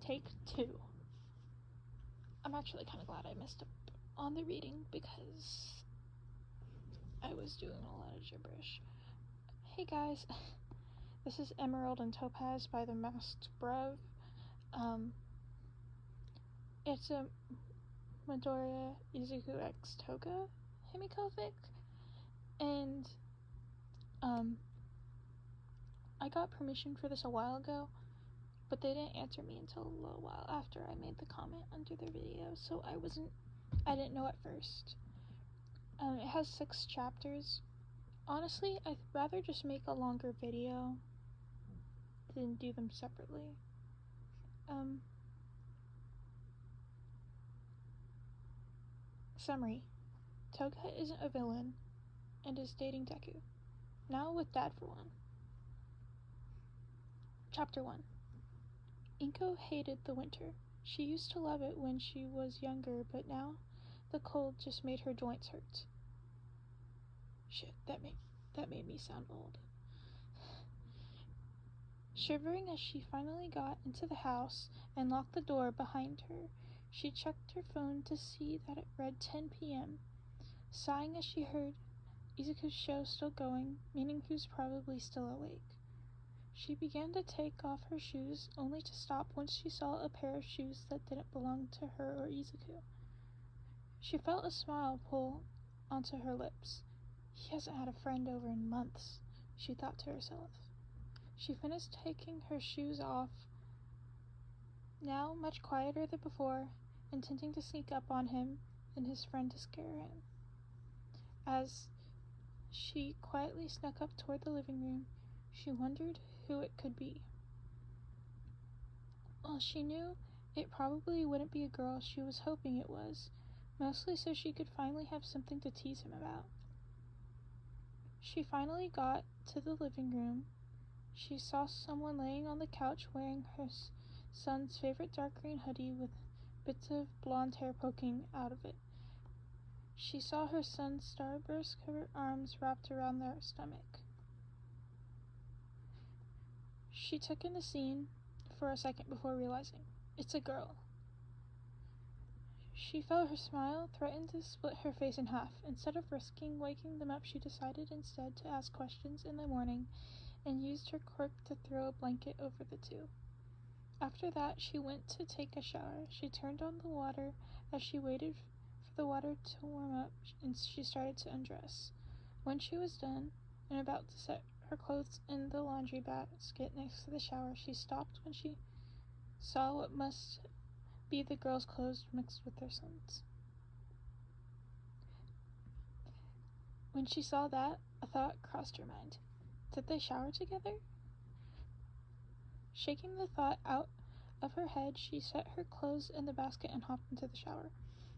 Take 2. I'm actually kind of glad I messed up on the reading because I was doing a lot of gibberish. Hey guys, this is Emerald and Topaz by the Masked Brev. It's a Midoriya Izuku X Toga Himiko fic, and I got permission for this a while ago, but they didn't answer me until a little while after I made the comment under the video, so I didn't know at first. It has 6 chapters. Honestly, I'd rather just make a longer video than do them separately. Summary. Toga isn't a villain and is dating Deku. Now with Dad for one. Chapter 1. Inko hated the winter. She used to love it when she was younger, but now the cold just made her joints hurt. Shit, that made me sound old. Shivering as she finally got into the house and locked the door behind her, she checked her phone to see that it read 10 p.m. Sighing as she heard Izuku's show still going, meaning he was probably still awake. She began to take off her shoes, only to stop once she saw a pair of shoes that didn't belong to her or Izuku. She felt a smile pull onto her lips. He hasn't had a friend over in months, she thought to herself. She finished taking her shoes off, now much quieter than before, intending to sneak up on him and his friend to scare him. As she quietly snuck up toward the living room, she wondered who it could be. While she knew it probably wouldn't be a girl, she was hoping it was, mostly so she could finally have something to tease him about. She finally got to the living room. She saw someone laying on the couch wearing her son's favorite dark green hoodie with bits of blonde hair poking out of it. She saw her son's starburst-covered arms wrapped around their stomach. She took in the scene for a second before realizing, it's a girl. She felt her smile threaten to split her face in half. Instead of risking waking them up, she decided instead to ask questions in the morning and used her quirk to throw a blanket over the two. After that, she went to take a shower. She turned on the water as she waited for the water to warm up, and she started to undress. When she was done and about to set her clothes in the laundry basket next to the shower, she stopped when she saw what must be the girl's clothes mixed with their son's. When she saw that, a thought crossed her mind. Did they shower together? Shaking the thought out of her head, she set her clothes in the basket and hopped into the shower.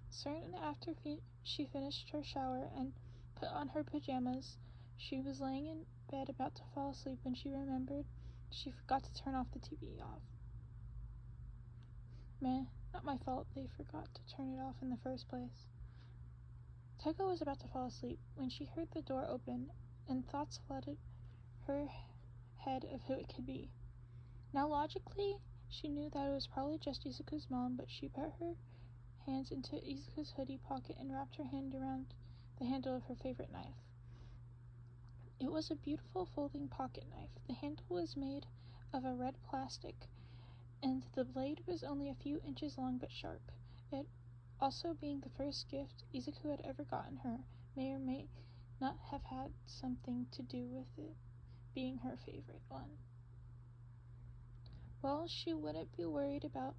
Soon after she finished her shower and put on her pajamas, she was laying in bed about to fall asleep when she remembered she forgot to turn off the TV off. Meh, not my fault they forgot to turn it off in the first place. Toga was about to fall asleep when she heard the door open, and thoughts flooded her head of who it could be. Now logically, she knew that it was probably just Izuku's mom, but she put her hands into Izuku's hoodie pocket and wrapped her hand around the handle of her favorite knife. It was a beautiful folding pocket knife. The handle was made of a red plastic, and the blade was only a few inches long but sharp. It also being the first gift Izuku had ever gotten her may or may not have had something to do with it being her favorite one. Well, she wouldn't be worried about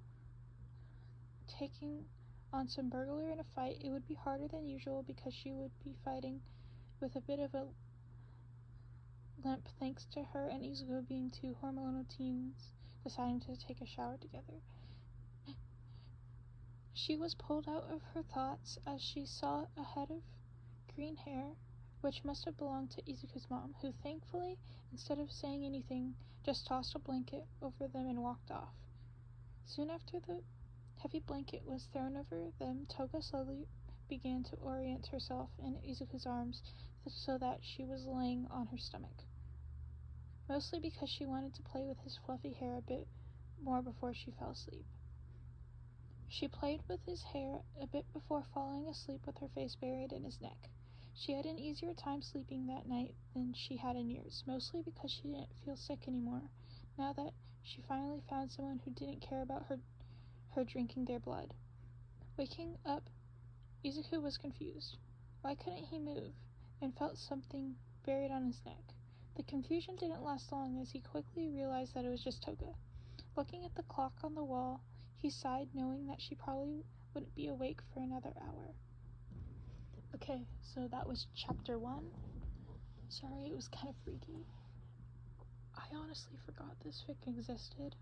taking on some burglar in a fight. It would be harder than usual because she would be fighting with a bit of a limp thanks to her and Izuku being 2 hormonal teens deciding to take a shower together. She was pulled out of her thoughts as she saw a head of green hair, which must have belonged to Izuku's mom, who thankfully, instead of saying anything, just tossed a blanket over them and walked off. Soon after the heavy blanket was thrown over them, Toga slowly began to orient herself in Izuku's arms so that she was laying on her stomach, mostly because she wanted to play with his fluffy hair a bit more before she fell asleep. She played with his hair a bit before falling asleep with her face buried in his neck. She had an easier time sleeping that night than she had in years, mostly because she didn't feel sick anymore, now that she finally found someone who didn't care about her drinking their blood. Waking up, Izuku was confused. Why couldn't he move, and felt something buried on his neck? The confusion didn't last long as he quickly realized that it was just Toga. Looking at the clock on the wall, he sighed, knowing that she probably wouldn't be awake for another hour. Okay, so that was chapter 1. Sorry, it was kind of freaky. I honestly forgot this fic existed.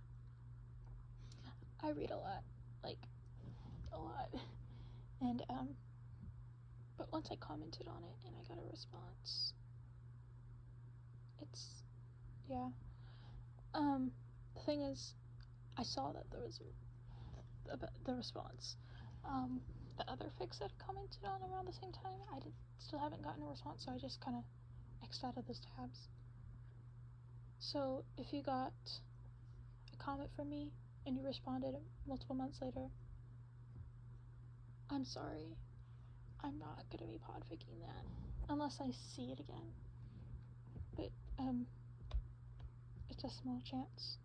I read a lot. Like, a lot. And, but once I commented on it and I got a response, yeah. The thing is, I saw that there was the response. The other fics that I commented on around the same time, still haven't gotten a response, so I just kind of X'd out of those tabs. So if you got a comment from me and you responded multiple months later, I'm sorry. I'm not gonna be podficking that unless I see it again. But it's a small chance.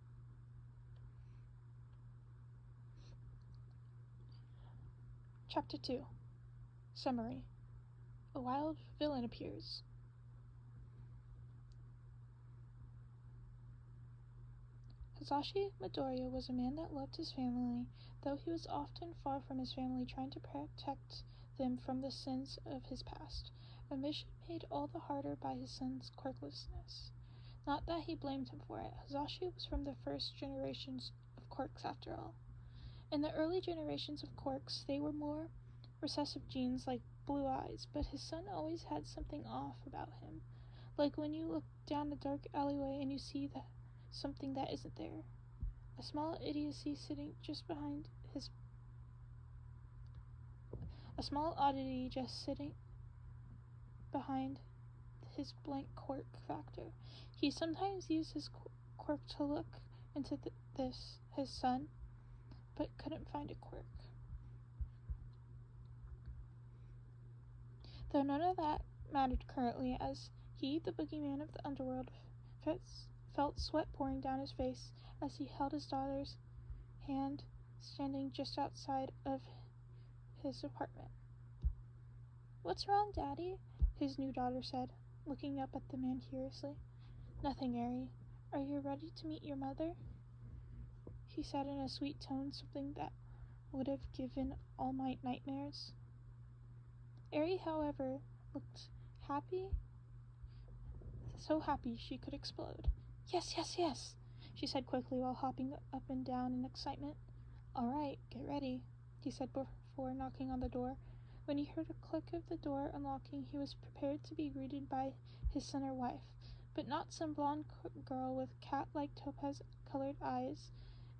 Chapter 2. Summary. A wild villain appears. Hasashi Midoriya was a man that loved his family, though he was often far from his family, trying to protect them from the sins of his past, a mission made all the harder by his son's quirklessness. Not that he blamed him for it. Hasashi was from the first generations of quirks, after all. In the early generations of quirks, they were more recessive genes like blue eyes, but his son always had something off about him, like when you look down a dark alleyway and you see something that isn't there. A small idiocy sitting just behind his a small oddity just sitting behind his blank quirk factor. He sometimes used his quirk to look into his son, but couldn't find a quirk. Though none of that mattered currently, as he, the boogeyman of the underworld, felt sweat pouring down his face as he held his daughter's hand standing just outside of his apartment. "What's wrong, Daddy?" his new daughter said, looking up at the man curiously. "Nothing, Ari. Are you ready to meet your mother?" he said in a sweet tone, something that would have given All Might nightmares. Ari, however, looked happy, so happy she could explode. Yes, yes, yes, she said quickly while hopping up and down in excitement. "All right, get ready," he said before knocking on the door. When he heard a click of the door unlocking, he was prepared to be greeted by his son or wife, but not some blonde girl with cat-like topaz-colored eyes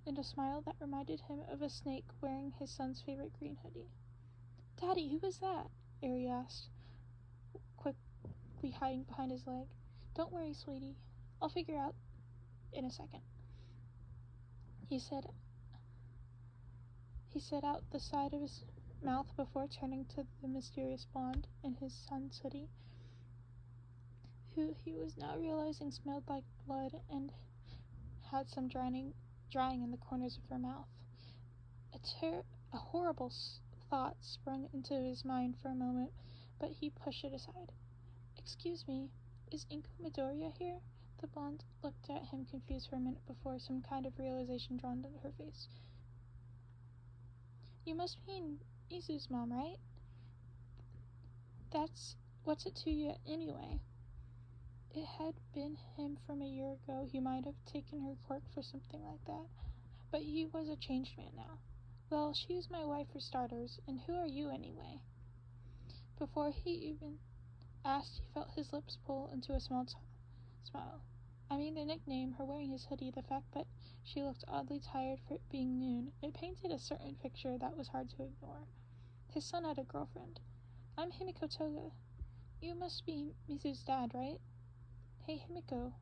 and a smile that reminded him of a snake wearing his son's favorite green hoodie. "Daddy, who is that?" Ari asked, quickly hiding behind his leg. "Don't worry, sweetie. I'll figure out in a second," he said out the side of his mouth before turning to the mysterious blonde in his son's hoodie, who he was now realizing smelled like blood and had some drying in the corners of her mouth. A horrible thought sprung into his mind for a moment, but he pushed it aside. "Excuse me, is Inko Midoriya here?" The blonde looked at him confused for a minute before some kind of realization dawned on her face. "You must mean Izu's mom, right? What's it to you anyway?" It had been him from a year ago. He might have taken her quirk for something like that, but he was a changed man now. "Well, she's my wife for starters, and who are you anyway?" Before he even asked, he felt his lips pull into a small smile. "I mean the nickname, her wearing his hoodie, the fact that she looked oddly tired for it being noon. It painted a certain picture that was hard to ignore. His son had a girlfriend. I'm Himiko Toga. You must be Mizu's dad, right? Hey, Himiko."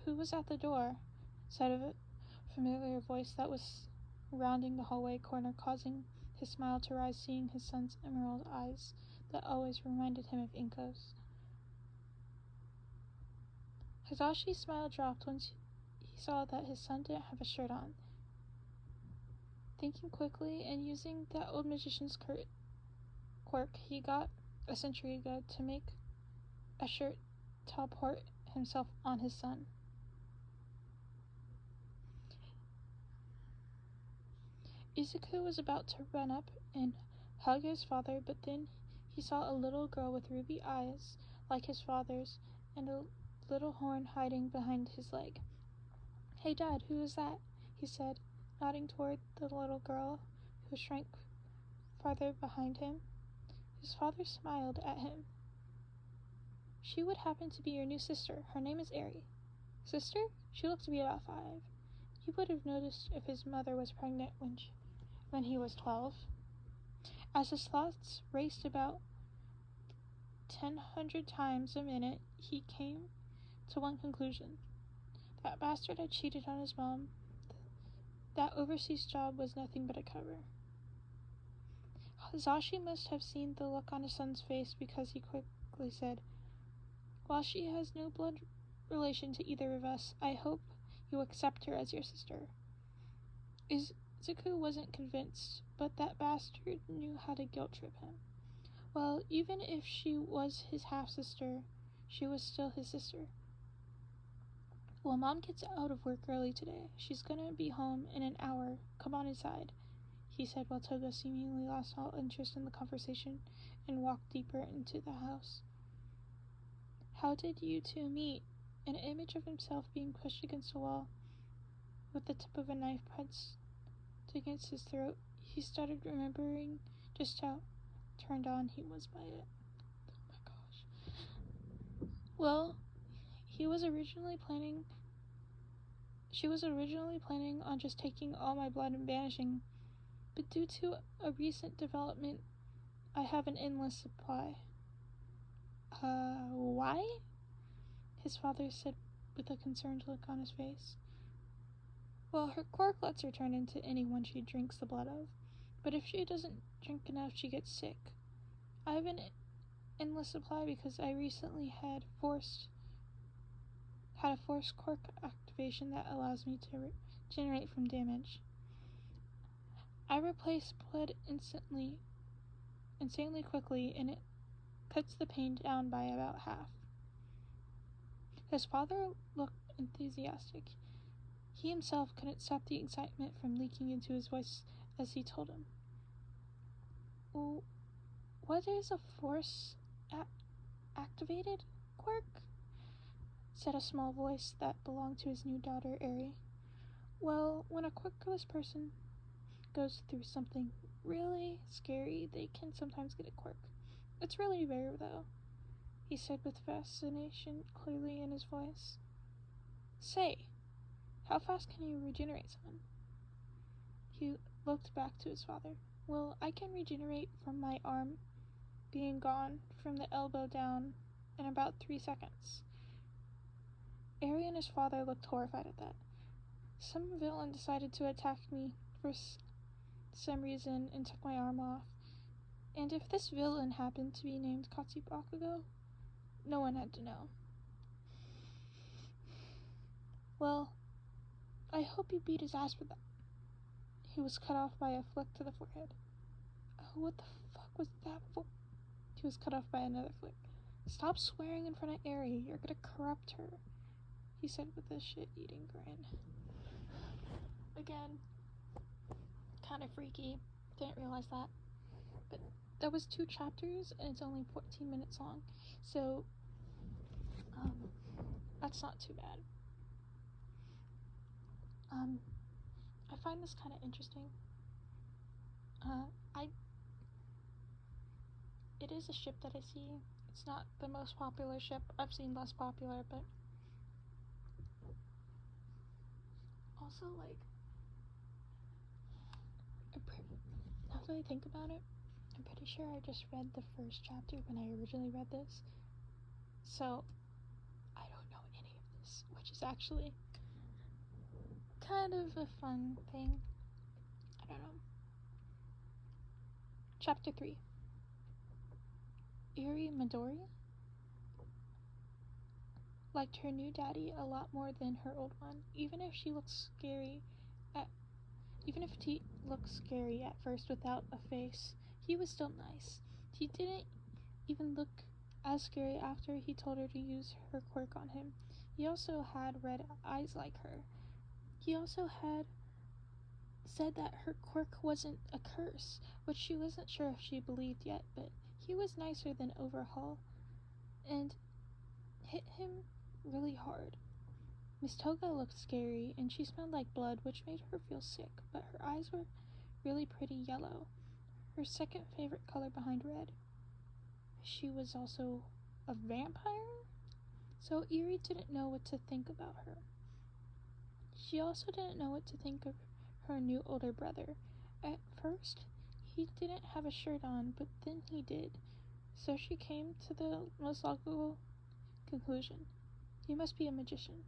Who was at the door?" said a familiar voice that was rounding the hallway corner, causing his smile to rise, seeing his son's emerald eyes that always reminded him of Inko's. Hizashi's smile dropped once he saw that his son didn't have a shirt on. Thinking quickly and using that old magician's quirk he got a century ago to make a shirt teleport himself on his son. Izuku was about to run up and hug his father, but then he saw a little girl with ruby eyes like his father's and a little horn hiding behind his leg. "Hey, Dad, who is that?" he said, nodding toward the little girl, who shrank farther behind him. His father smiled at him. "She would happen to be your new sister. Her name is Eri." "Sister?" She looked to be about 5. He would have noticed if his mother was pregnant when he was 12. As his thoughts raced about 1,000 times a minute, he came to one conclusion. That bastard had cheated on his mom. That overseas job was nothing but a cover. Hizashi must have seen the look on his son's face because he quickly said, "While she has no blood relation to either of us, I hope you accept her as your sister." Izuku wasn't convinced, but that bastard knew how to guilt trip him. Well, even if she was his half-sister, she was still his sister. "Well, Mom gets out of work early today. She's gonna be home in an hour. Come on inside," he said while Toga seemingly lost all interest in the conversation and walked deeper into the house. "How did you two meet?" An image of himself being pushed against a wall with the tip of a knife pressed against his throat. He started remembering just how turned on he was by it. Oh my gosh. Well, she was originally planning on just taking all my blood and vanishing, but due to a recent development, I have an endless supply. Why?" his father said with a concerned look on his face. "Well, her quirk lets her turn into anyone she drinks the blood of, but if she doesn't drink enough, she gets sick. I have an endless supply because I recently had a forced quirk activation that allows me to regenerate from damage. I replace blood insanely quickly, and it cuts the pain down by about half." His father looked enthusiastic. He himself couldn't stop the excitement from leaking into his voice as he told him. "What is a force-activated quirk?" said a small voice that belonged to his new daughter, Eri. "Well, when a quirkless person goes through something really scary, they can sometimes get a quirk. It's really rare, though," he said with fascination clearly in his voice. "Say, how fast can you regenerate someone?" He looked back to his father. "Well, I can regenerate from my arm being gone from the elbow down in about 3 seconds. Eri and his father looked horrified at that. Some villain decided to attack me for some reason and took my arm off. And if this villain happened to be named Katsu Bakugo, no one had to know. Well, I hope you beat his ass for that." He was cut off by a flick to the forehead. "Oh, what the fuck was that for?" He was cut off by another flick. "Stop swearing in front of Eri. You're gonna corrupt her," he said with a shit-eating grin. Again, kind of freaky. Didn't realize that. But that was 2 chapters, and it's only 14 minutes long. So, that's not too bad. I find this kind of interesting. It is a ship that I see. It's not the most popular ship. I've seen less popular, but also, like, now that I think about it, I'm pretty sure I just read the first chapter when I originally read this. So, I don't know any of this, which is actually kind of a fun thing. I don't know. Chapter 3. Eri Midori liked her new daddy a lot more than her old one, even if he looked scary at first without a face. He was still nice. He didn't even look as scary after he told her to use her quirk on him. He also had red eyes like her. He also had said that her quirk wasn't a curse, which she wasn't sure if she believed yet, but he was nicer than Overhaul and hit him really hard. Miss Toga looked scary, and she smelled like blood, which made her feel sick, but her eyes were really pretty yellow, her second favorite color behind red. She was also a vampire? So Eri didn't know what to think about her. She also didn't know what to think of her new older brother. At first, he didn't have a shirt on, but then he did. So she came to the most logical conclusion. He must be a magician.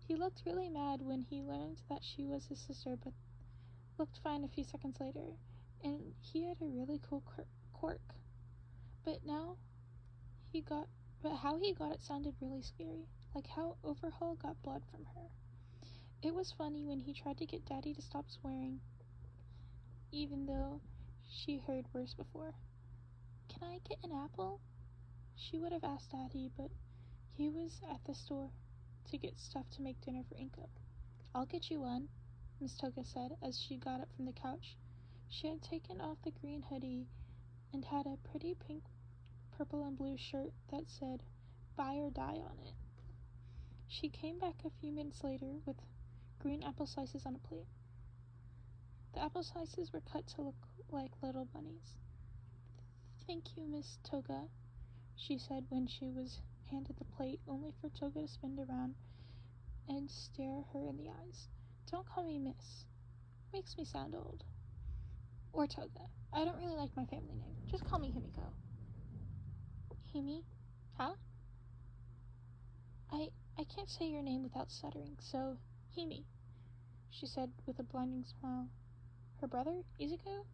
He looked really mad when he learned that she was his sister, but looked fine a few seconds later, and he had a really cool quirk. But how he got it sounded really scary, like how Overhaul got blood from her. It was funny when he tried to get Daddy to stop swearing, even though she heard worse before. Can I get an apple? She would have asked Daddy, but he was at the store to get stuff to make dinner for Inko. I'll get you one, Miss Toga said as she got up from the couch. She had taken off the green hoodie and had a pretty pink, purple, and blue shirt that said "Buy or Die" on it. She came back a few minutes later with green apple slices on a plate. The apple slices were cut to look like little bunnies. Thank you, Miss Toga, she said when she was handed the plate, only for Toga to spin around and stare her in the eyes. Don't call me Miss. Makes me sound old. Or Toga. I don't really like my family name. Just call me Himiko. Himi? Huh? I can't say your name without stuttering, so Himi, she said with a blinding smile. Her brother, Izuku,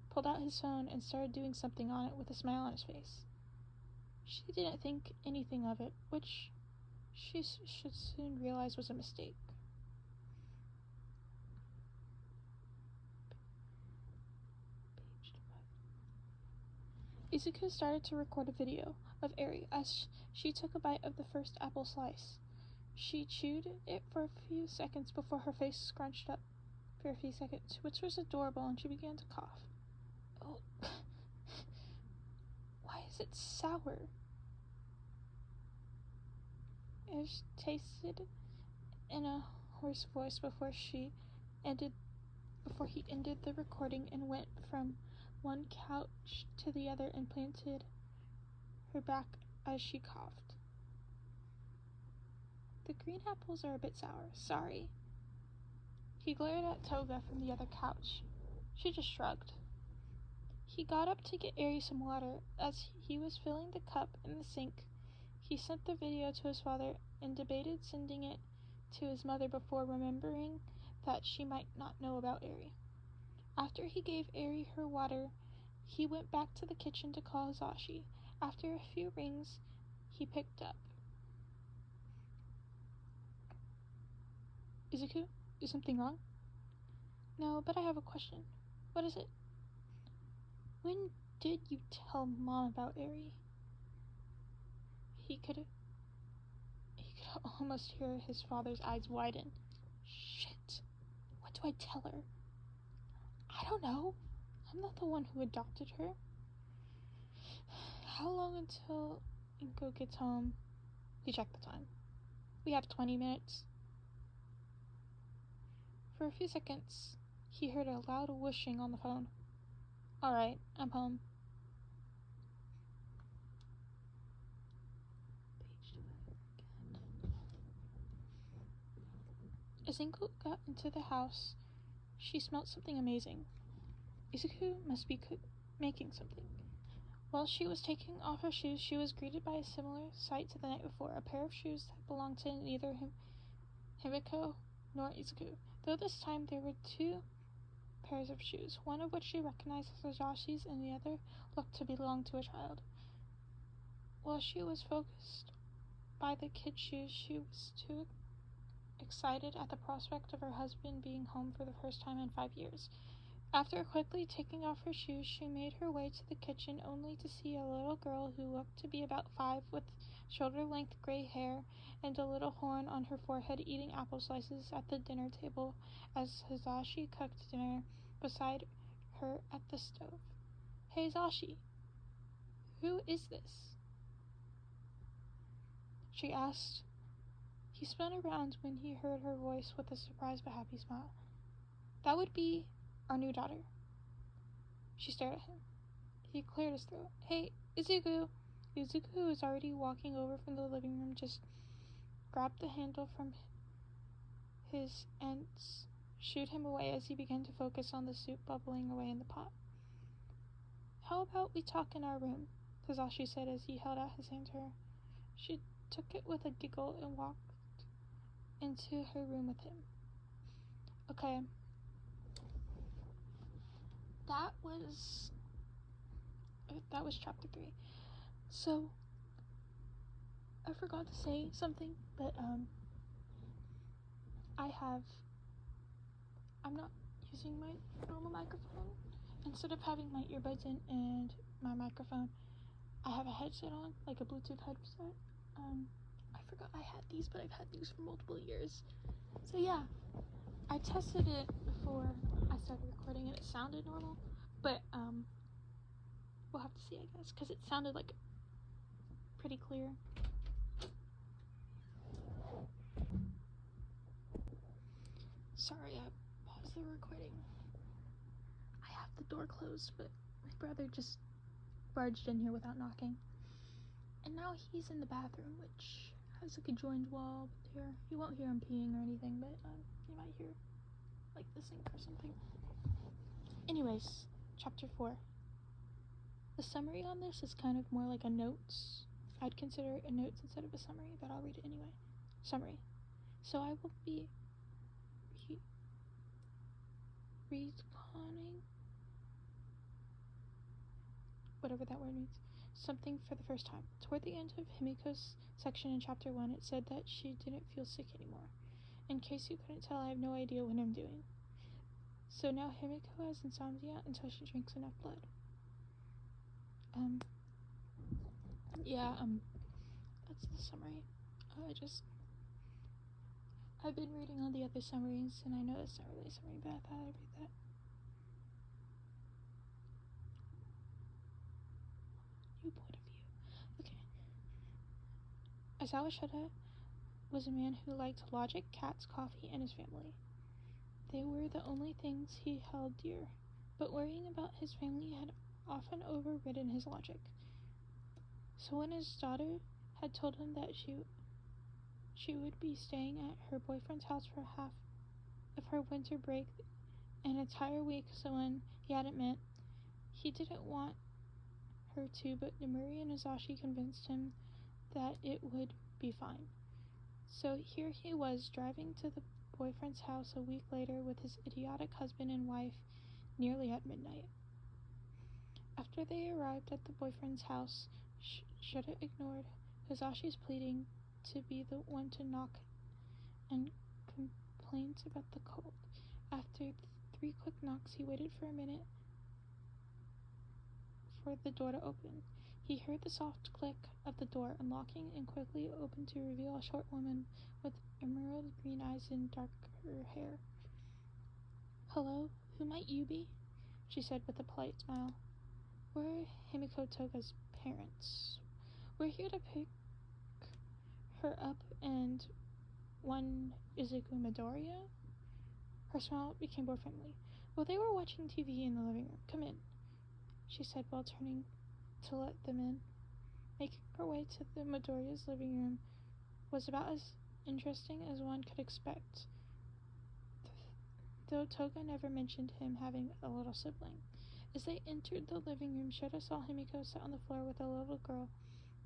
pulled out his phone and started doing something on it with a smile on his face. She didn't think anything of it, which she should soon realize was a mistake. Izuku started to record a video of Eri as she took a bite of the first apple slice. She chewed it for a few seconds before her face scrunched up for a few seconds, which was adorable, and she began to cough. Oh, why is it sour? Ish tasted in a hoarse voice before he ended the recording and went from one couch to the other and planted her back as she coughed. The green apples are a bit sour. Sorry. He glared at Toga from the other couch. She just shrugged. He got up to get Eri some water. As he was filling the cup in the sink, he sent the video to his father and debated sending it to his mother before remembering that she might not know about Eri. After he gave Eri her water, he went back to the kitchen to call Hisashi. After a few rings, he picked up. Izuku, is something wrong? No, but I have a question. What is it? When did you tell Mom about Eri? He could almost hear his father's eyes widen. Shit. What do I tell her? I don't know. I'm not the one who adopted her. How long until Inko gets home? He checked the time. We have 20 minutes. For a few seconds, he heard a loud whooshing on the phone. Alright, I'm home. As Inko got into the house, she smelled something amazing. Izuku must be making something. While she was taking off her shoes, she was greeted by a similar sight to the night before, a pair of shoes that belonged to neither Himiko nor Izuku, though this time there were 2 pairs of shoes, one of which she recognized as Ajashi's and the other looked to belong to a child. While she was focused by the kid's shoes, she was too excited at the prospect of her husband being home for the first time in 5 years. After quickly taking off her shoes, she made her way to the kitchen only to see a little girl who looked to be about 5 with shoulder-length gray hair and a little horn on her forehead eating apple slices at the dinner table as Hisashi cooked dinner beside her at the stove. "Hey, Hisashi, who is this?" she asked. He spun around when he heard her voice with a surprised but happy smile. "That would be our new daughter." She stared at him. He cleared his throat. "Hey, Izuku!" Izuku, who was already walking over from the living room, just grabbed the handle from his and shooed him away as he began to focus on the soup bubbling away in the pot. "How about we talk in our room?" Hisashi said as he held out his hand to her. She took it with a giggle and walked into her room with him. Okay. That was chapter 3. So, I forgot to say something, but, I'm not using my normal microphone. Instead of having my earbuds in and my microphone, I have a headset on, like a Bluetooth headset. I forgot I had these, but I've had these for multiple years. So yeah, I tested it before I started recording and it sounded normal, but, we'll have to see, I guess, because it sounded, like, pretty clear. Sorry, I paused the recording. I have the door closed, but my brother just barged in here without knocking. And now he's in the bathroom, which has like a joined wall here. You won't hear him peeing or anything, but you might hear like the sink or something. Anyways, chapter 4. The summary on this is kind of more like a notes. I'd consider it a notes instead of a summary, but I'll read it anyway. Summary. So I will be retconning, whatever that word means, something for the first time. Toward the end of Himiko's section in chapter 1, it said that she didn't feel sick anymore. In case you couldn't tell, I have no idea what I'm doing. So now Himiko has insomnia until she drinks enough blood. That's the summary. I've been reading all the other summaries, and I know it's not really a summary, but I thought I'd read that. New point of view. Okay. Aizawa Shota was a man who liked logic, cats, coffee, and his family. They were the only things he held dear, but worrying about his family had often overridden his logic. So when his daughter had told him that she would be staying at her boyfriend's house for half of her winter break, an entire week, someone he hadn't met, he didn't want her to, but Namuri and Azashi convinced him that it would be fine. So here he was, driving to the boyfriend's house a week later with his idiotic husband and wife nearly at midnight. After they arrived at the boyfriend's house, Shota ignored Hazashi's pleading to be the one to knock and complained about the cold. After 3 quick knocks, he waited for a minute for the door to open. He heard the soft click of the door unlocking and quickly opened to reveal a short woman with emerald green eyes and darker hair. "Hello, who might you be?" she said with a polite smile. "We're Himiko Toga's parents. We're here to pick her up and one Izuku Midoriya?" Her smile became more friendly. "Well, they were watching TV in the living room. Come in," she said while turning to let them in. Making her way to the Midoriya's living room was about as interesting as one could expect, though Toga never mentioned him having a little sibling. As they entered the living room, Shota saw Himiko sit on the floor with a little girl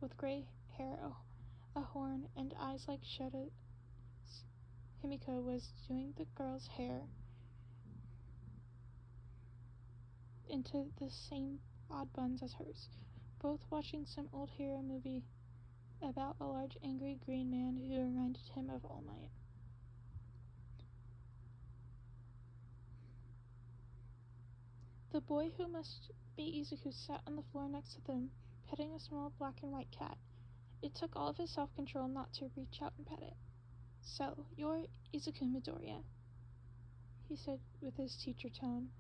with gray hair, a horn, and eyes like Shota's. Himiko was doing the girl's hair into the same odd buns as hers, both watching some old hero movie about a large angry green man who reminded him of All Might. The boy who must be Izuku sat on the floor next to them, petting a small black and white cat. It took all of his self-control not to reach out and pet it. "So, you're Izuku Midoriya," he said with his teacher tone,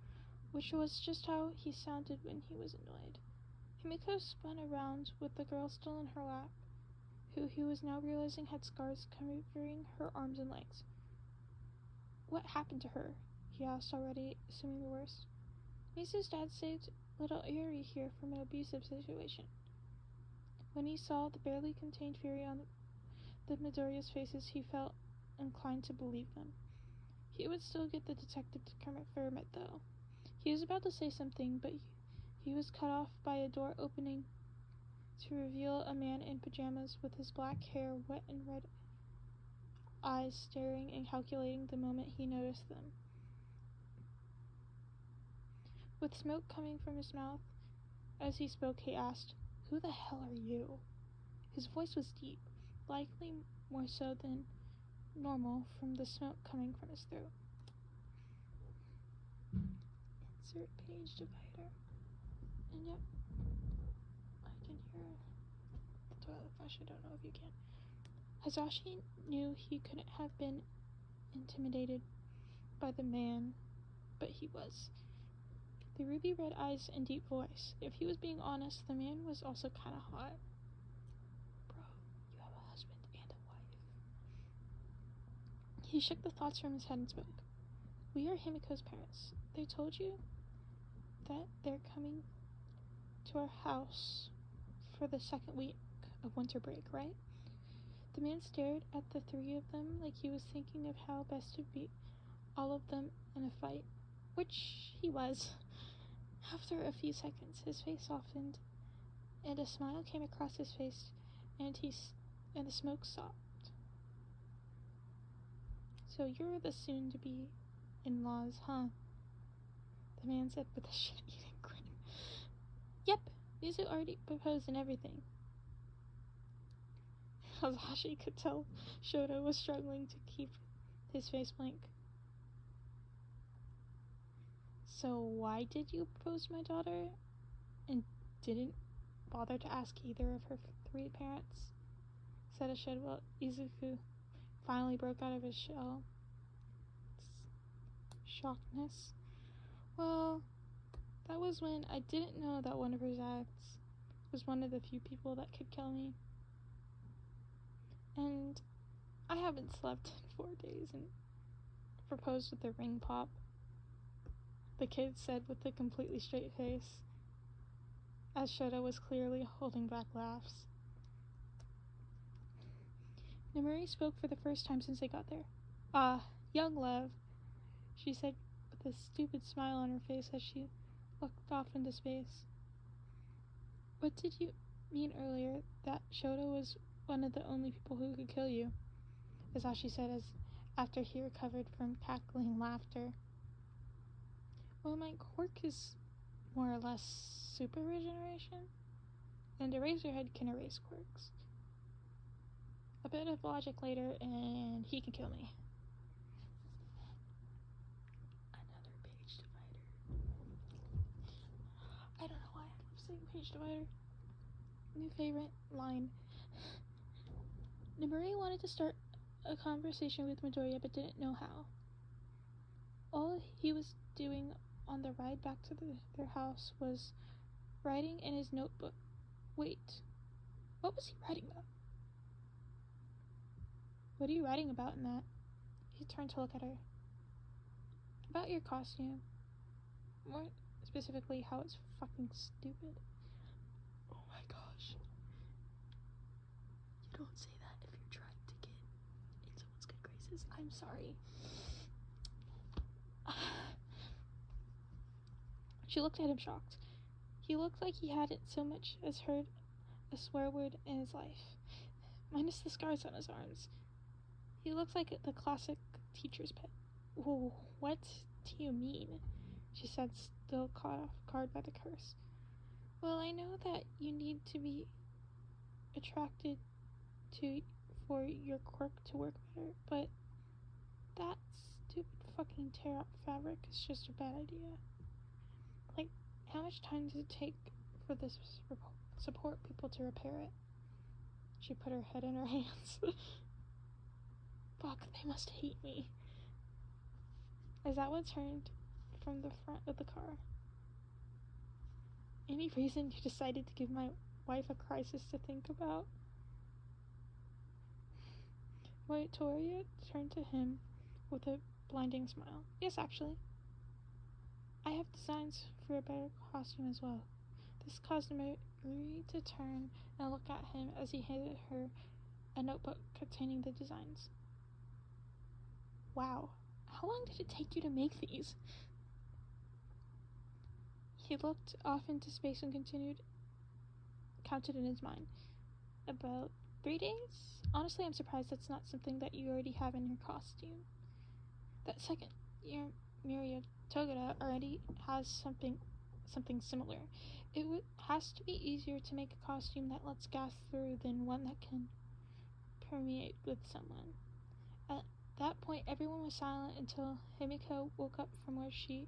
which was just how he sounded when he was annoyed. Himiko spun around with the girl still in her lap, who he was now realizing had scars covering her arms and legs. "What happened to her?" he asked, already assuming the worst. "Mizu's dad saved little Yuri here from an abusive situation." When he saw the barely contained fury on the Midoriya's faces, he felt inclined to believe them. He would still get the detective to confirm it, though. He was about to say something, but he was cut off by a door opening to reveal a man in pajamas with his black hair wet and red eyes staring and calculating the moment he noticed them. With smoke coming from his mouth as he spoke, he asked, "Who the hell are you?" His voice was deep, likely more so than normal from the smoke coming from his throat. Insert page divider. And yep, I can hear the toilet flush. I don't know if you can. Hasashi knew he couldn't have been intimidated by the man, but he was. The ruby red eyes and deep voice. If he was being honest, the man was also kinda hot. "Bro, you have a husband and a wife." He shook the thoughts from his head and spoke. "We are Himiko's parents. They told you that they're coming to our house for the second week of winter break, right?" The man stared at the three of them like he was thinking of how best to beat all of them in a fight, which he was. After a few seconds, his face softened, and a smile came across his face, and the smoke stopped. "So you're the soon-to-be in-laws, huh?" the man said with a shit-eating grin. "Yep, Mizu already proposed and everything." Hasashi could tell Shoto was struggling to keep his face blank. "So why did you propose to my daughter and didn't bother to ask either of her three parents?" said Ashed while Izuku finally broke out of his shell. Shockedness. "Well, that was when I didn't know that one of her dads was one of the few people that could kill me. And I haven't slept in 4 days and proposed with a ring pop," the kid said with a completely straight face, as Shoto was clearly holding back laughs. Nemuri spoke for the first time since they got there. Young love," she said with a stupid smile on her face as she looked off into space. "What did you mean earlier that Shoto was one of the only people who could kill you?" Hasashi said after he recovered from cackling laughter. "Well, my quirk is more or less super regeneration, and Eraserhead can erase quirks. A bit of logic later, and he can kill me." Another page divider. I don't know why I love saying page divider. New favorite line. Nemuri wanted to start a conversation with Midoriya but didn't know how. All he was doing on the ride back to their house was writing in his notebook. Wait, what was he writing about? "What are you writing about in that?" He turned to look at her. "About your costume. More specifically, how it's fucking stupid." Oh my gosh. You don't say that if you're trying to get in someone's good graces. I'm sorry. She looked at him shocked. He looked like he hadn't so much as heard a swear word in his life, minus the scars on his arms. He looked like the classic teacher's pet. Whoa, what do you mean? She said, still caught off guard by the curse. Well, I know that you need to be attracted to for your quirk to work better, but that stupid fucking tear-up fabric is just a bad idea. Like, how much time does it take for this support people to repair it? She put her head in her hands. Fuck, they must hate me. Izawa turned from the front of the car. Any reason you decided to give my wife a crisis to think about? Victoria turned to him with a blinding smile. Yes, actually. I have designs for a better costume as well. This caused Marie to turn and look at him as he handed her a notebook containing the designs. Wow, how long did it take you to make these? He looked off into space and counted in his mind. About 3 days? Honestly, I'm surprised that's not something that you already have in your costume. That second year Miria Togata already has something similar. It has to be easier to make a costume that lets gas through than one that can permeate with someone. At that point, everyone was silent until Himiko woke up from where she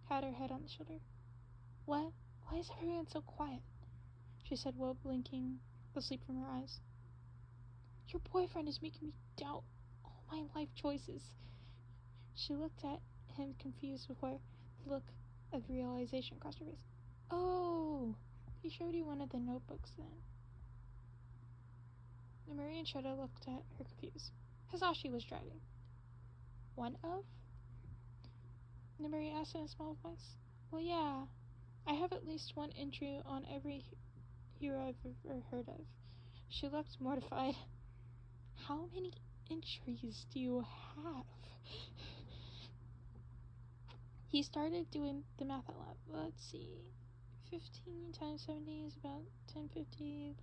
had her head on the shoulder. What? Why is everyone so quiet? She said while blinking the sleep from her eyes. Your boyfriend is making me doubt all my life choices. She looked at him confused before the look of realization crossed her face. Oh, he showed you one of the notebooks then. Namuri and Shota looked at her confused. Hisashi was driving. One of? Namuri asked in a small voice. Well, yeah. I have at least one entry on every hero I've ever heard of. She looked mortified. How many entries do you have? He started doing the math out loud. Let's see. 15 times 70 is about 1050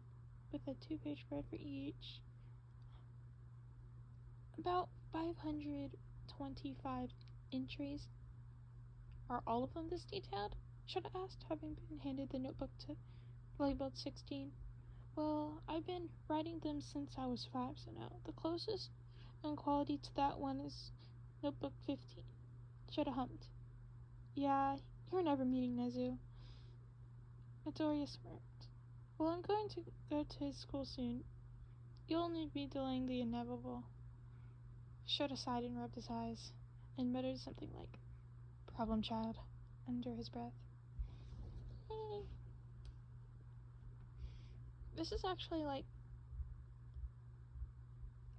with a 2-page spread for each. About 525 entries. Are all of them this detailed? Should have asked, having been handed the notebook to labeled 16. Well, I've been writing them since I was 5, so now the closest in quality to that one is notebook 15. Should have hummed. Yeah, you're never meeting Nezu. Midoriya smirked. Well, I'm going to go to his school soon. You'll only be delaying the inevitable. Shota sighed and rubbed his eyes, and muttered something like, problem child, under his breath. Hey. This is actually like,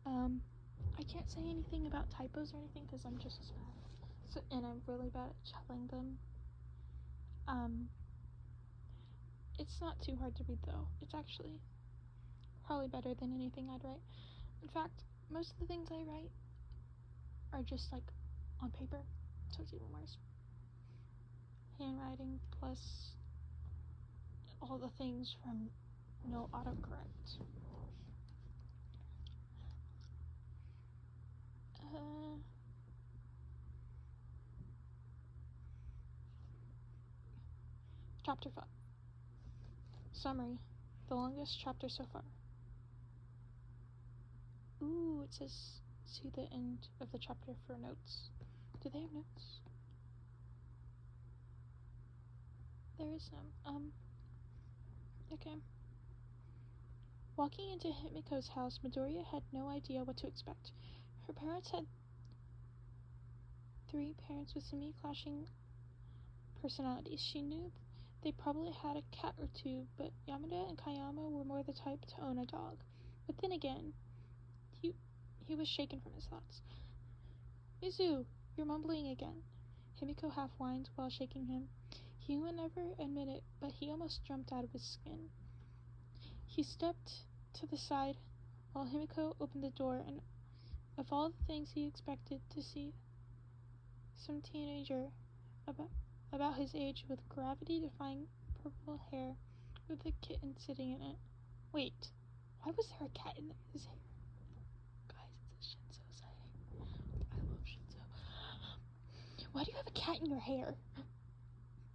I can't say anything about typos or anything because I'm just bad. So, and I'm really bad at spelling them. It's not too hard to read though. It's actually probably better than anything I'd write. In fact, most of the things I write are just like on paper, so it's even worse. Handwriting plus all the things from no autocorrect. Chapter 5. Summary. The longest chapter so far. Ooh, it says see the end of the chapter for notes. Do they have notes? There is some. Okay. Walking into Himiko's house, Midoriya had no idea what to expect. Her parents had 3 parents with semi-clashing personalities. She knew they probably had a cat or 2, but Yamada and Kayama were more the type to own a dog. But then again, he was shaken from his thoughts. Mizu, you're mumbling again. Himiko half whined while shaking him. He would never admit it, but he almost jumped out of his skin. He stepped to the side while Himiko opened the door, and of all the things he expected to see, some teenager about his age with gravity-defying purple hair with a kitten sitting in it. Wait, why was there a cat in his hair? Guys, it's a Shinzo sighting. I love Why do you have a cat in your hair?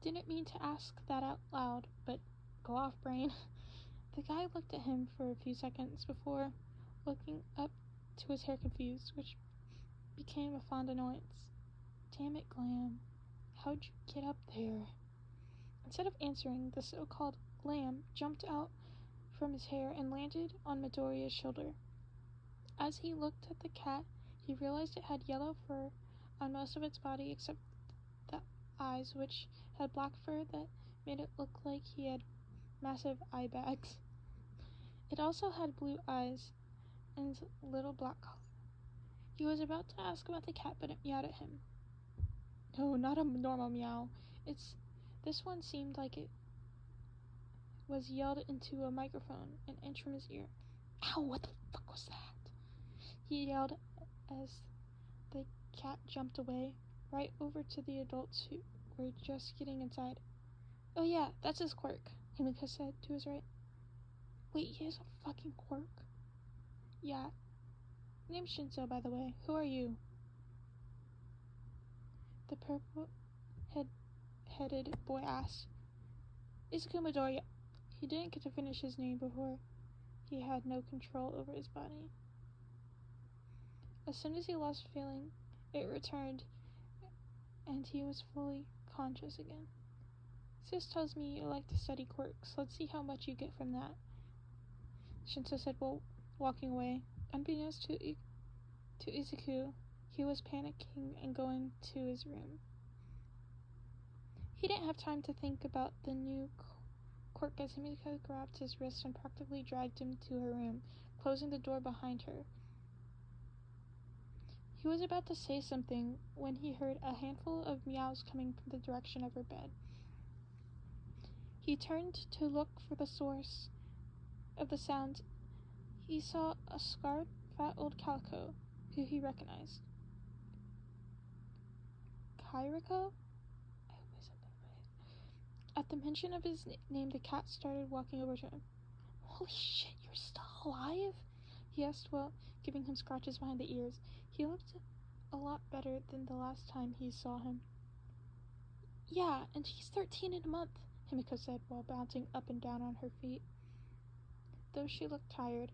Didn't mean to ask that out loud, but go off, brain. The guy looked at him for a few seconds before looking up to his hair confused, which became a fond annoyance. Damn it, Glam. How'd you get up there? Instead of answering, the so-called Glam jumped out from his hair and landed on Midoriya's shoulder. As he looked at the cat, he realized it had yellow fur on most of its body except the eyes, which had black fur that made it look like he had massive eye bags. It also had blue eyes and little black collar. He was about to ask about the cat, but it meowed at him. No, not a normal meow. This one seemed like it was yelled into a microphone an inch from his ear. Ow, what the fuck was that? He yelled as the cat jumped away, right over to the adults who were just getting inside. Oh yeah, that's his quirk, Himiko said to his right. Wait, he has a fucking quirk? Yeah. Name's Shinso, by the way. Who are you? The purple-headed boy asked. Izuku Midoriya. He didn't get to finish his name before he had no control over his body. As soon as he lost feeling, it returned, and he was fully conscious again. Sis tells me you like to study quirks. Let's see how much you get from that, Shinso said while walking away. Unbeknownst to Izuku, he was panicking and going to his room. He didn't have time to think about the new quirk as Himiko grabbed his wrist and practically dragged him to her room, closing the door behind her. He was about to say something when he heard a handful of meows coming from the direction of her bed. He turned to look for the source of the sound. He saw a scarred, fat old calico, who he recognized. Kairiko? I hope I said that right. At the mention of his name, the cat started walking over to him. Holy shit, you're still alive? He asked while giving him scratches behind the ears. He looked a lot better than the last time he saw him. Yeah, and he's 13 in a month, Himiko said while bouncing up and down on her feet. Though she looked tired,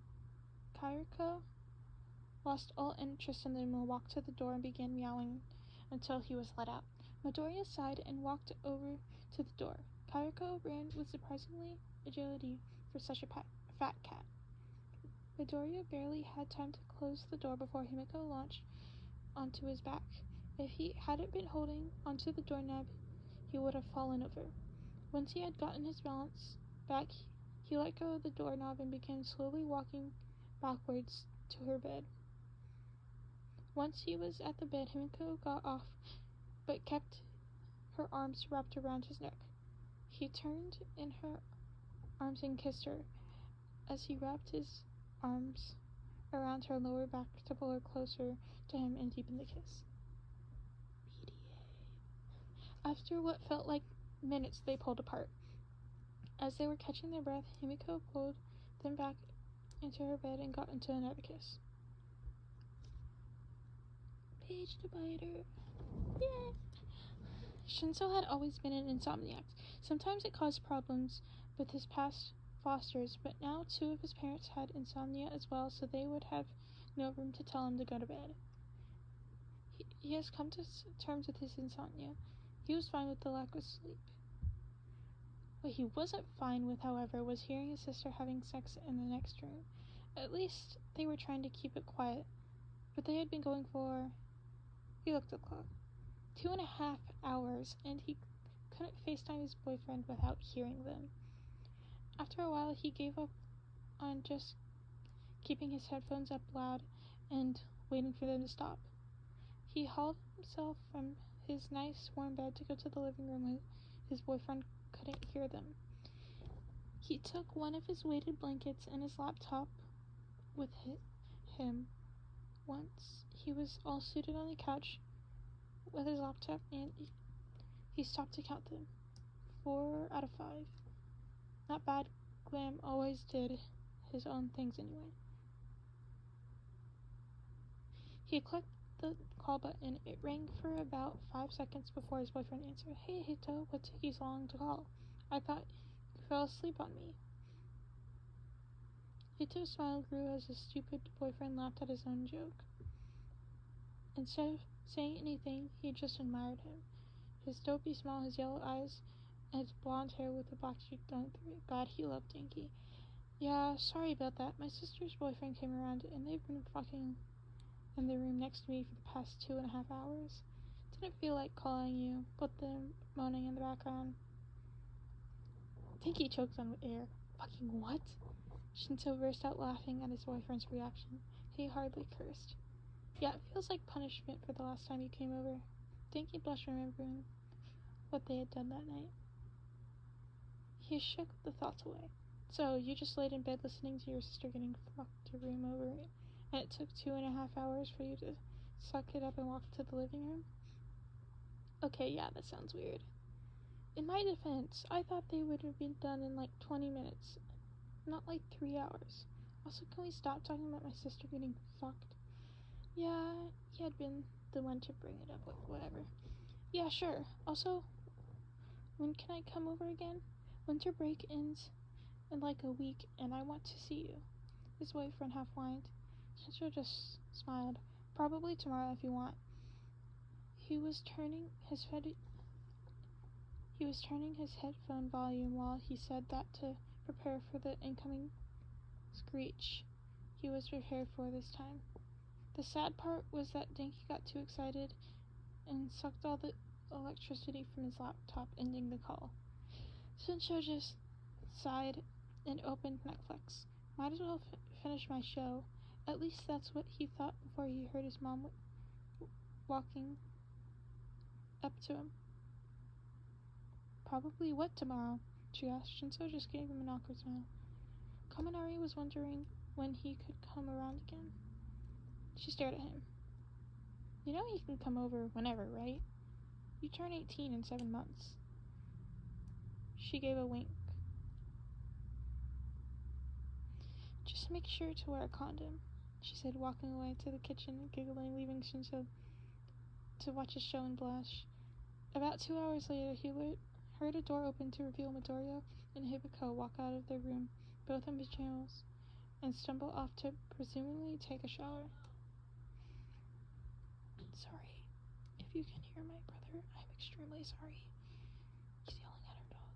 Kairiko lost all interest in them and walked to the door and began meowing until he was let out. Midoriya sighed and walked over to the door. Kairiko ran with surprisingly agility for such a fat cat. Midoriya barely had time to close the door before Himiko launched onto his back. If he hadn't been holding onto the doorknob, he would have fallen over. Once he had gotten his balance back, he let go of the doorknob and began slowly walking backwards to her bed. Once he was at the bed, Himiko got off, but kept her arms wrapped around his neck. He turned in her arms and kissed her. As he wrapped his arms around her lower back to pull her closer to him and deepen the kiss. PDA. After what felt like minutes, they pulled apart. As they were catching their breath, Himiko pulled them back into her bed and got into another kiss. Page divider. Yeah. Shinso had always been an insomniac. Sometimes it caused problems with his past fosters, but now 2 of his parents had insomnia as well, so they would have no room to tell him to go to bed. He has come to terms with his insomnia. He was fine with the lack of sleep. What he wasn't fine with, however, was hearing his sister having sex in the next room. At least they were trying to keep it quiet, but they had been going for... He looked at the clock. 2.5 hours, and he couldn't FaceTime his boyfriend without hearing them. After a while, he gave up on just keeping his headphones up loud and waiting for them to stop. He hauled himself from his nice warm bed to go to the living room where his boyfriend couldn't hear them. He took one of his weighted blankets and his laptop with him. Once he was all suited on the couch with his laptop, and he stopped to count them. 4 out of 5. Not bad. Glam always did his own things anyway. He the call button. It rang for about 5 seconds before his boyfriend answered. Hey, Hito, what took you so long to call? I thought you fell asleep on me. Hito's smile grew as his stupid boyfriend laughed at his own joke. Instead of saying anything, he just admired him. His dopey smile, his yellow eyes, and his blonde hair with a black streak going through it. God, he loved Dinky. Yeah, sorry about that. My sister's boyfriend came around and they've been fucking in the room next to me for the past 2.5 hours. Didn't feel like calling you, but them moaning in the background. Dinky choked on air. Fucking what? Shinto burst out laughing at his boyfriend's reaction. He hardly cursed. Yeah, it feels like punishment for the last time you came over. Dinky blushed remembering what they had done that night. He shook the thoughts away. So, you just laid in bed listening to your sister getting fucked to room over, and it took 2.5 hours for you to suck it up and walk to the living room? Okay, yeah, that sounds weird. In my defense, I thought they would have been done in like 20 minutes, not like 3 hours. Also, can we stop talking about my sister getting fucked? Yeah, he had been the one to bring it up with, whatever. Yeah, sure. Also, when can I come over again? Winter break ends in like a week, and I want to see you. His boyfriend half whined. Shincho just smiled. Probably tomorrow if you want. He was turning his headphone volume while he said that to prepare for the incoming screech he was prepared for this time. The sad part was that Dinky got too excited and sucked all the electricity from his laptop, ending the call. Shincho just sighed and opened Netflix. Might as well finish my show. At least that's what he thought before he heard his mom walking up to him. Probably what tomorrow? She asked. Shinzo just gave him an awkward smile. Kaminari was wondering when he could come around again. She stared at him. You know he can come over whenever, right? You turn 18 in 7 months. She gave a wink. Just make sure to wear a condom, she said, walking away to the kitchen and giggling, leaving Shinzo to watch his show and blush. About 2 hours later, he heard a door open to reveal Midoriya and Hibiko walk out of their room, both in pajamas, and stumble off to presumably take a shower. Sorry, if you can hear my brother, I'm extremely sorry. He's yelling at our dog.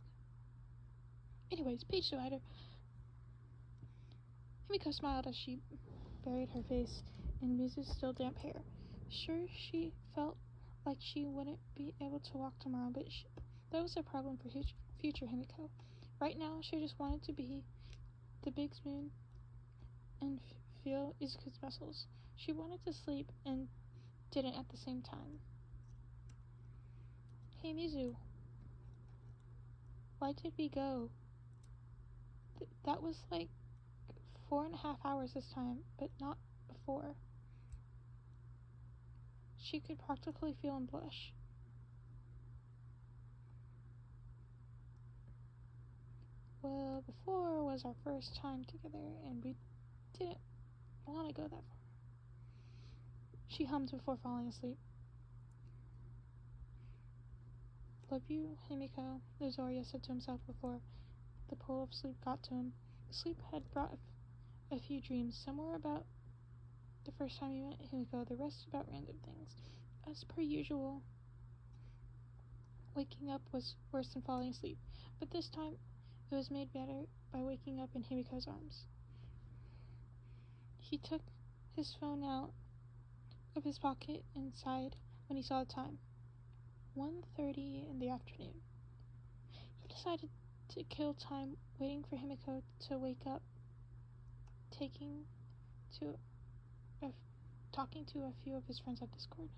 Anyways, page divider. Himiko smiled as she buried her face in Mizu's still damp hair. Sure, she felt like she wouldn't be able to walk tomorrow, but that was a problem for future Himiko. Right now, she just wanted to be the big spoon and feel Izuku's muscles. She wanted to sleep and didn't at the same time. Hey Mizu, why did we go? That was like 4.5 hours this time, but not before. She could practically feel him blush. Well, before was our first time together, and we didn't want to go that far. She hummed before falling asleep. Love you, Himiko, Nozoria said to himself before the pull of sleep got to him. Sleep had brought a few dreams, some were about the first time he met Himiko, the rest about random things. As per usual, waking up was worse than falling asleep, but this time it was made better by waking up in Himiko's arms. He took his phone out of his pocket and sighed when he saw the time. 1:30 in the afternoon. He decided to kill time waiting for Himiko to wake up, talking to a few of his friends on Discord.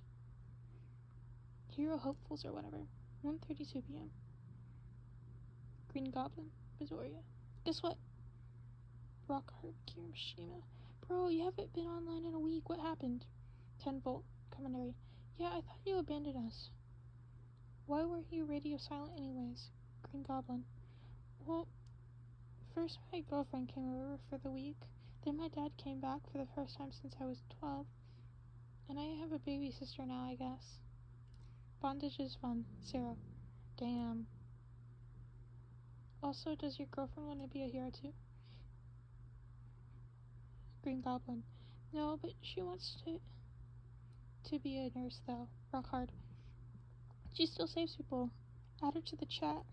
Hero hopefuls or whatever. 1:32 p.m. Green Goblin, Midoriya. Guess what? Rockhart, Kirishima. Bro, you haven't been online in a week. What happened? 10-volt commentary. Yeah, I thought you abandoned us. Why were you radio silent anyways? Green Goblin. Well, first my girlfriend came over for the week. Then my dad came back for the first time since I was 12. And I have a baby sister now, I guess. Bondage is fun. Sarah. Damn. Also, does your girlfriend want to be a hero too? Green Goblin. No, but she wants to be a nurse though. Rock hard. She still saves people. Add her to the chat.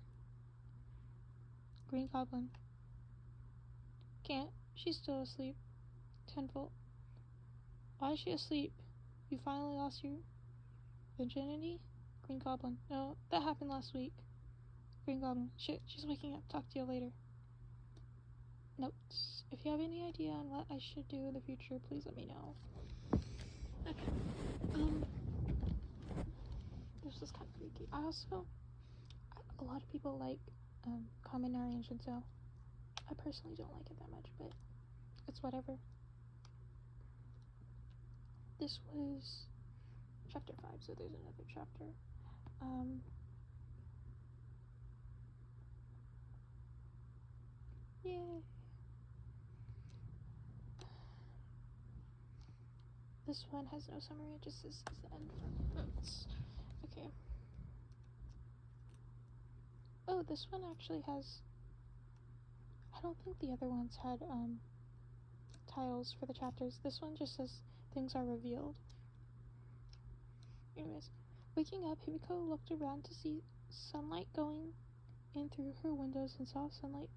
Green Goblin. Can't. She's still asleep. 10-volt. Why is she asleep? You finally lost your virginity? Green Goblin. No, that happened last week. Green Goblin. Shit, she's waking up. Talk to you later. Notes. If you have any idea on what I should do in the future, please let me know. Okay. This was kind of freaky. A lot of people like Kamen Rider Shinso. I personally don't like it that much, but it's whatever. This was chapter 5, so there's another chapter. Yay. This one has no summary, it just says the end notes. Okay. Oh, this one actually has... I don't think the other ones had titles for the chapters. This one just says things are revealed. Anyways, waking up, Himiko looked around to see sunlight going in through her windows and saw sunlight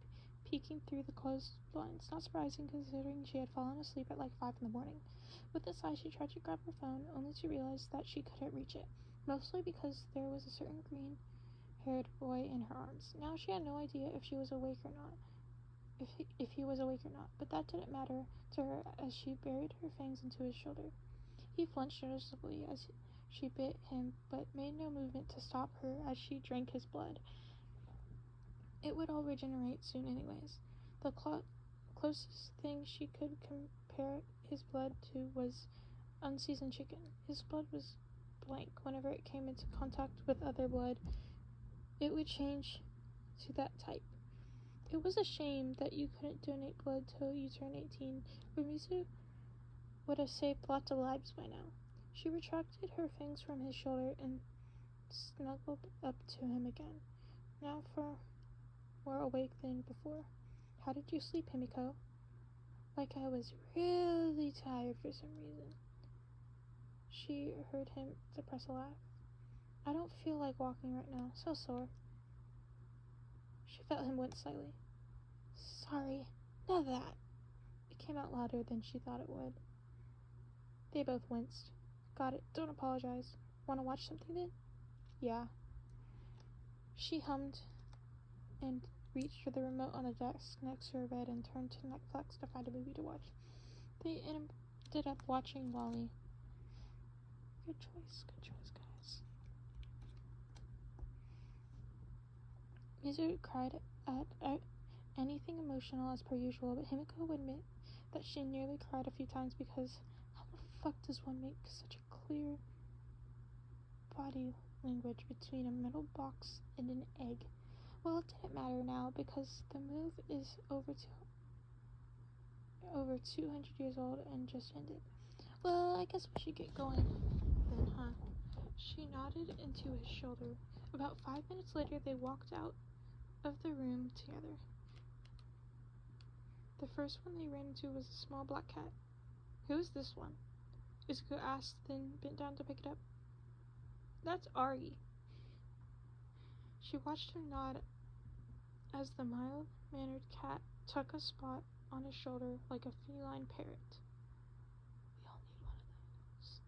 peeking through the closed blinds. Not surprising considering she had fallen asleep at like 5 in the morning. With a sigh, she tried to grab her phone, only to realize that she couldn't reach it, mostly because there was a certain green-haired boy in her arms. Now she had no idea if she was awake or not. If he was awake or not, but that didn't matter to her as she buried her fangs into his shoulder. He flinched noticeably as she bit him, but made no movement to stop her as she drank his blood. It would all regenerate soon anyways. The closest thing she could compare his blood to was unseasoned chicken. His blood was blank. Whenever it came into contact with other blood, it would change to that type. It was a shame that you couldn't donate blood till you turn 18, but Mizu would have saved lots of lives by now. She retracted her fangs from his shoulder and snuggled up to him again, now more awake than before. How did you sleep, Himiko? Like I was really tired for some reason. She heard him suppress a laugh. I don't feel like walking right now, so sore. She felt him wince slightly. Sorry, none of that. It came out louder than she thought it would. They both winced. Got it, don't apologize. Wanna watch something then? Yeah. She hummed and reached for the remote on the desk next to her bed and turned to Netflix to find a movie to watch. They ended up watching Wall-E. Good choice, guys. Mizu cried at anything emotional as per usual, but Himiko would admit that she nearly cried a few times because how the fuck does one make such a clear body language between a metal box and an egg? Well, it didn't matter now because the move is over 200 years old and just ended. Well, I guess we should get going then, huh? She nodded into his shoulder. About 5 minutes later, they walked out of the room together. The first one they ran into was a small black cat. Who is this one? Izuku asked, then bent down to pick it up. That's Ari. She watched him nod as the mild-mannered cat took a spot on his shoulder like a feline parrot. We all need one of those.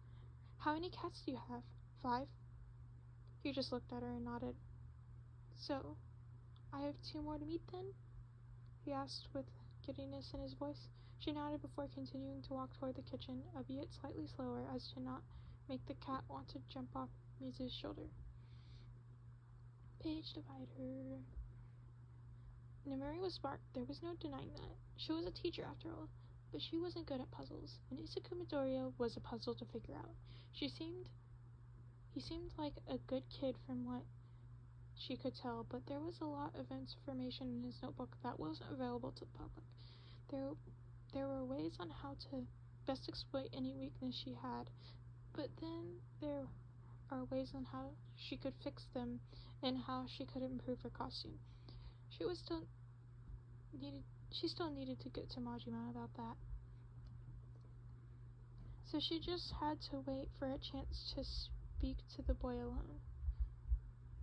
How many cats do you have? 5? He just looked at her and nodded. So, I have 2 more to meet then? He asked with giddiness in his voice. She nodded before continuing to walk toward the kitchen, albeit slightly slower as to not make the cat want to jump off Mizu's shoulder. Page divider. Nemuri was smart, there was no denying that. She was a teacher after all, but she wasn't good at puzzles, and Izuku Midoriya was a puzzle to figure out. He seemed like a good kid from what she could tell, but there was a lot of information in his notebook that wasn't available to the public. There were ways on how to best exploit any weakness she had, But then there are ways on how she could fix them and how she could improve her costume. She still needed to get to Majima about that. So she just had to wait for a chance to speak to the boy alone.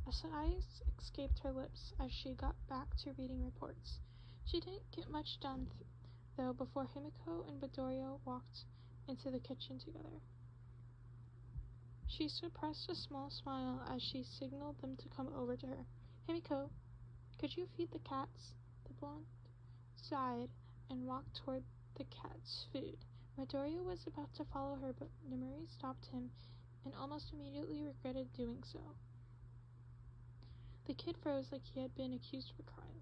A sigh escaped her lips as she got back to reading reports. She didn't get much done, though, before Himiko and Midoriya walked into the kitchen together. She suppressed a small smile as she signaled them to come over to her. Himiko, could you feed the cats? The blonde sighed and walked toward the cat's food. Midoriya was about to follow her, but Namuri stopped him and almost immediately regretted doing so. The kid froze like he had been accused of a crime.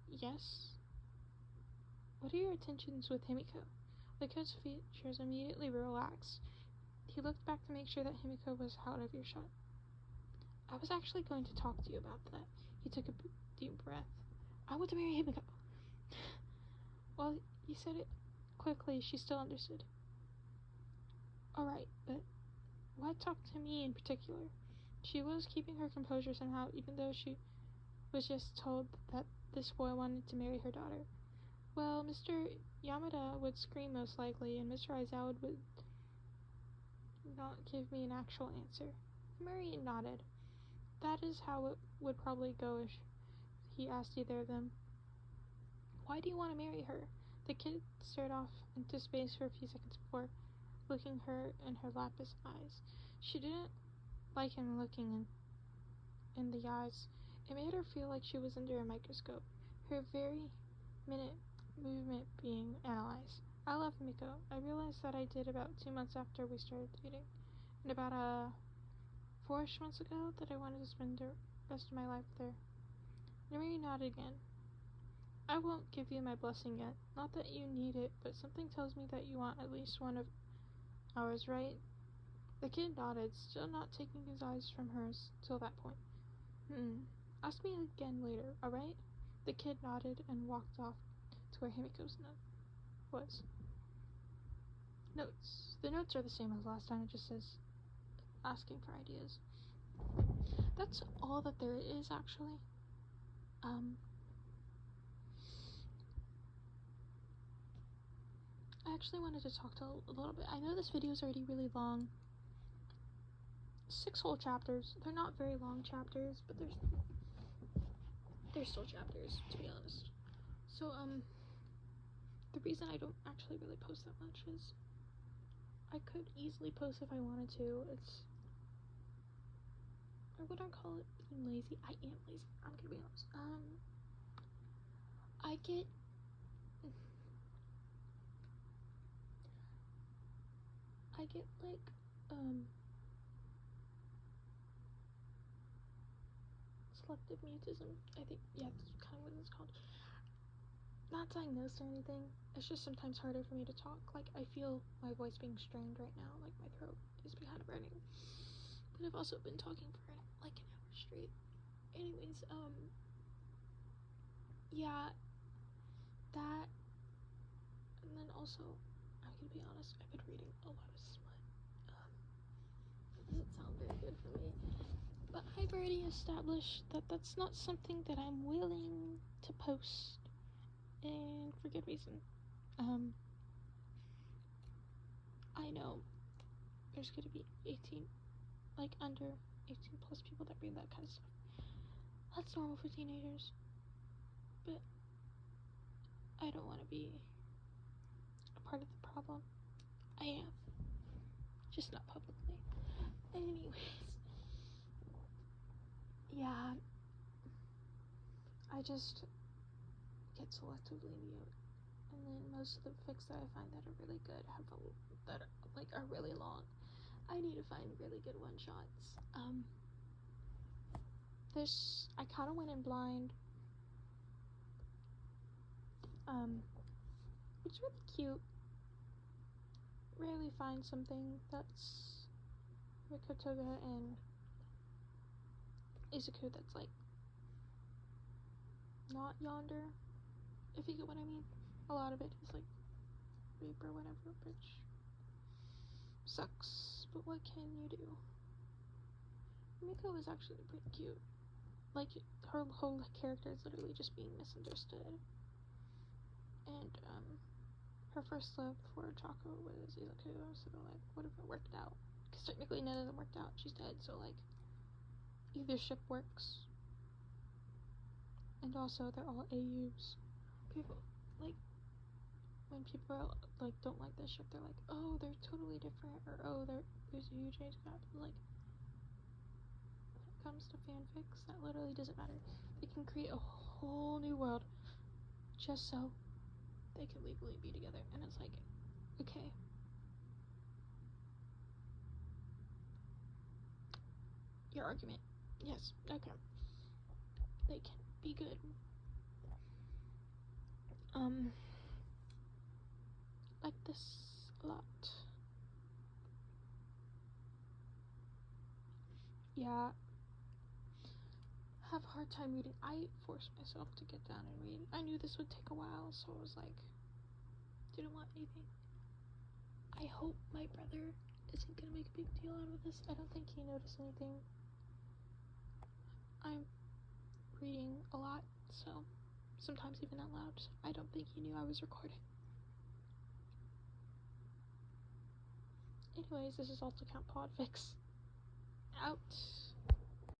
Yes? What are your intentions with Himiko? The kid's features immediately relaxed. He looked back to make sure that Himiko was out of earshot. I was actually going to talk to you about that. He took a deep breath. I want to marry Himiko. Well, he said it quickly. She still understood. Alright, but why talk to me in particular? She was keeping her composure somehow, even though she was just told that this boy wanted to marry her daughter. Well, Mr. Yamada would scream most likely, and Mr. Aizawa would not give me an actual answer. Murray nodded. That is how it would probably go if he asked either of them. Why do you want to marry her? The kid stared off into space for a few seconds before looking her in her lapis eyes. She didn't like him looking in the eyes. It made her feel like she was under a microscope, her very minute movement being analyzed. I love Miko. I realized that I did about 2 months after we started dating. And about 4-ish months ago that I wanted to spend the rest of my life with her. Namiri nodded again. I won't give you my blessing yet. Not that you need it, but something tells me that you want at least one of ours, right? The kid nodded, still not taking his eyes from hers till that point. Ask me again later, alright? The kid nodded and walked off to where Himiko's note was. Notes. The notes are the same as last time, it just says asking for ideas. That's all that there is, actually. I actually wanted to talk a little bit. I know this video is already really long. 6 whole chapters. They're not very long chapters, but they're still chapters, to be honest. So, the reason I don't actually really post that much is I could easily post if I wanted to. I wouldn't call it being lazy. I am lazy. I'm gonna be honest. I get like, selective mutism. I think, yeah, that's kind of what it's called. Not diagnosed or anything. It's just sometimes harder for me to talk. Like, I feel my voice being strained right now. Like, my throat is kind of burning. But I've also been talking for like an hour straight. Anyways, yeah, that, and then also, I'm gonna be honest, I've been reading a lot of smut. It doesn't sound very good for me. But I've already established that that's not something that I'm willing to post. And for good reason. I know there's gonna be 18, like under 18 plus people that read that kind of stuff. That's normal for teenagers. But I don't want to be a part of the problem. I am. Just not publicly. Anyways. Yeah. I just get selectively mute. And then most of the fics that I find that are really good are really long. I need to find really good one-shots. I kind of went in blind. It's really cute. Rarely find something that's Rikotoga and Izuku that's like not yonder, if you get what I mean. A lot of it is like rape or whatever, which Sucks, but what can you do? Miko is actually pretty cute. Like, her whole character is literally just being misunderstood. And, her first love for Chaco was Izuku, so, like, what if it worked out? Because technically none of them worked out. She's dead, so, like, either ship works. And also, they're all AUs. People, like, when people are, like, don't like this ship, they're like, oh, they're totally different, or oh, there's a huge age gap. Like, when it comes to fanfics, that literally doesn't matter. They can create a whole new world just so they can legally be together, and it's like, okay. Your argument. Yes, okay. They can be good. Like this a lot. Yeah. Have a hard time reading. I forced myself to get down and read. I knew this would take a while, so I was like, didn't want anything. I hope my brother isn't gonna make a big deal out of this. I don't think he noticed anything. I'm reading a lot, so sometimes even out loud. I don't think he knew I was recording. Anyways, this is also Count Podfics. Out.